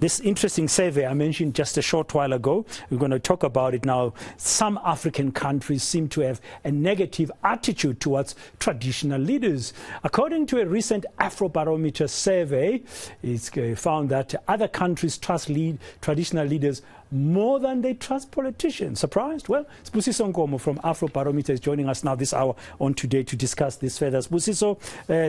this interesting survey I mentioned just a short while ago. We're going to talk about it now. Some African countries seem to have a negative attitude towards traditional leaders. According to a recent Afro-barometer survey, it's found that other countries trust traditional leaders more than they trust politicians. Surprised? Well, Sibusiso Nkomo from Afro-barometer is joining us now this hour on Today to discuss this further. Sibusiso,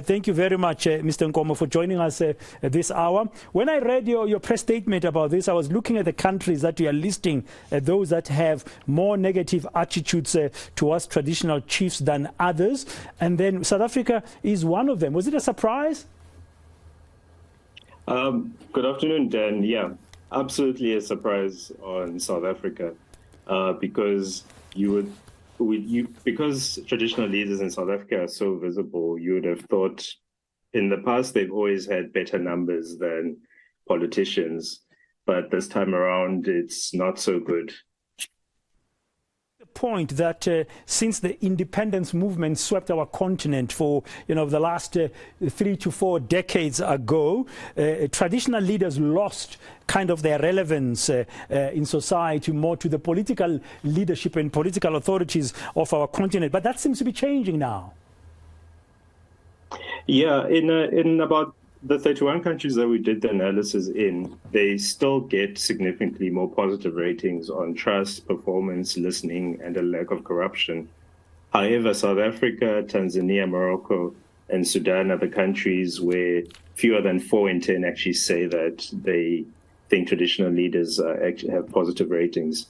thank you very much, Mr. Nkomo, for joining us this hour. When I read your press statement about this, I was looking at the countries that you are listing, those that have more negative attitudes towards traditional chiefs than others, and then South Africa is one of them. Was it a surprise? Good afternoon, Dan. Yeah. Absolutely a surprise on South Africa, because because traditional leaders in South Africa are so visible, you would have thought in the past they've always had better numbers than politicians, but this time around it's not so good. Point that since the independence movement swept our continent for the last 3 to 4 decades ago, traditional leaders lost kind of their relevance in society more to the political leadership and political authorities of our continent. But that seems to be changing now. Yeah, in about the 31 countries that we did the analysis in, they still get significantly more positive ratings on trust, performance, listening, and a lack of corruption. However, South Africa, Tanzania, Morocco, and Sudan are the countries where fewer than 4 in 10 actually say that they think traditional leaders actually have positive ratings.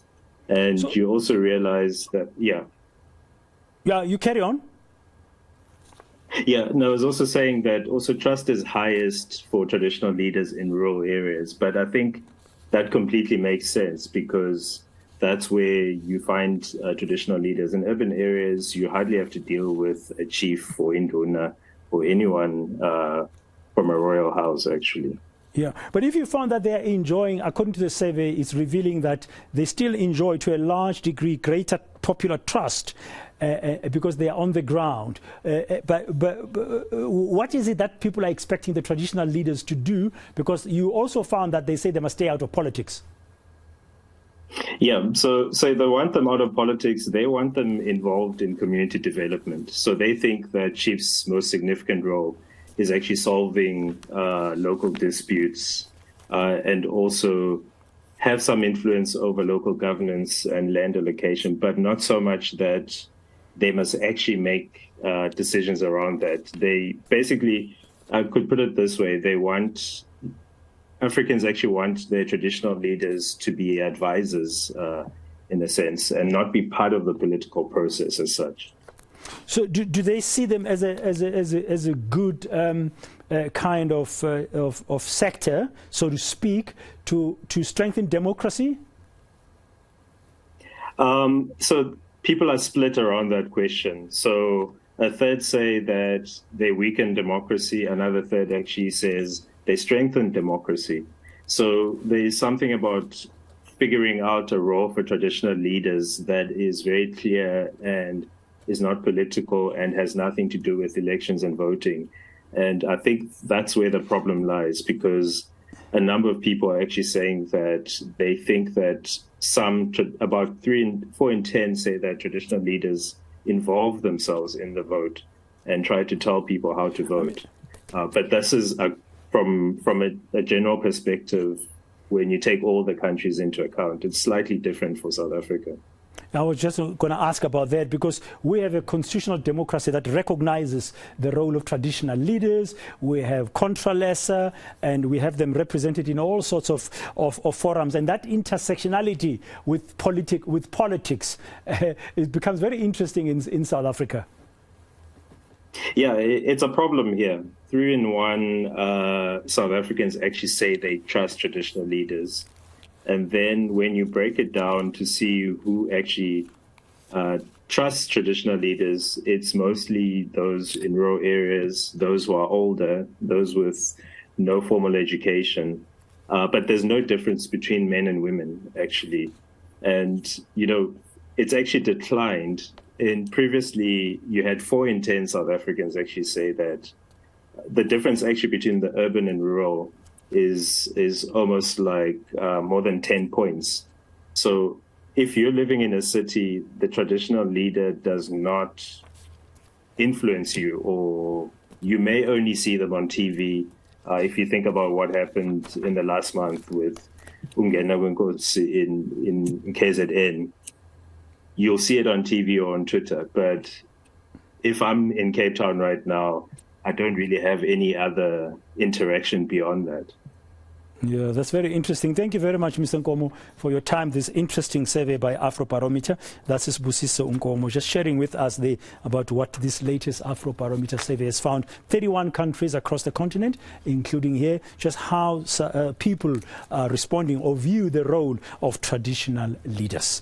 And so, you also realize that, Yeah, you carry on. Yeah, no, I was also saying that also trust is highest for traditional leaders in rural areas. But I think that completely makes sense because that's where you find traditional leaders. In urban areas, you hardly have to deal with a chief or induna or anyone from a royal house, actually. Yeah, but if you found that they are enjoying, according to the survey, it's revealing that they still enjoy to a large degree greater popular trust because they are on the ground. But what is it that people are expecting the traditional leaders to do? Because you also found that they say they must stay out of politics. Yeah, so they want them out of politics. They want them involved in community development. So they think that chief's most significant role is actually solving local disputes and also have some influence over local governance and land allocation, but not so much that they must actually make decisions around that. They basically, I could put it this way, Africans actually want their traditional leaders to be advisors in a sense and not be part of the political process as such. So do they see them as a good kind of sector, so to speak, to strengthen democracy? So people are split around that question. So a third say that they weaken democracy. Another third actually says they strengthen democracy. So there's something about figuring out a role for traditional leaders that is very clear and is not political and has nothing to do with elections and voting. And I think that's where the problem lies, because a number of people are actually saying that they think that about 4 in 10 say that traditional leaders involve themselves in the vote and try to tell people how to vote. But this is from a general perspective, when you take all the countries into account, it's slightly different for South Africa. I was just going to ask about that because we have a constitutional democracy that recognizes the role of traditional leaders. We have contra lesser, and we have them represented in all sorts of forums. And that intersectionality with politics, it becomes very interesting in South Africa. Yeah, it's a problem here. 3 in 1 South Africans actually say they trust traditional leaders. And then when you break it down to see who actually trusts traditional leaders, it's mostly those in rural areas, those who are older, those with no formal education. But there's no difference between men and women, actually. And, it's actually declined. Previously, you had 4 in 10 South Africans actually say that the difference actually between the urban and rural is almost like more than 10 points. So if you're living in a city, the traditional leader does not influence you, or you may only see them on TV. If you think about what happened in the last month with Ungena Wenkosi in KZN, you'll see it on TV or on Twitter. But if I'm in Cape Town right now, I don't really have any other interaction beyond that. Yeah, that's very interesting. Thank you very much, Mr. Nkomo, for your time. This interesting survey by Afro-barometer. That's Sibusiso Nkomo just sharing with us about what this latest Afro-barometer survey has found. 31 countries across the continent, including here, just how people are responding or view the role of traditional leaders.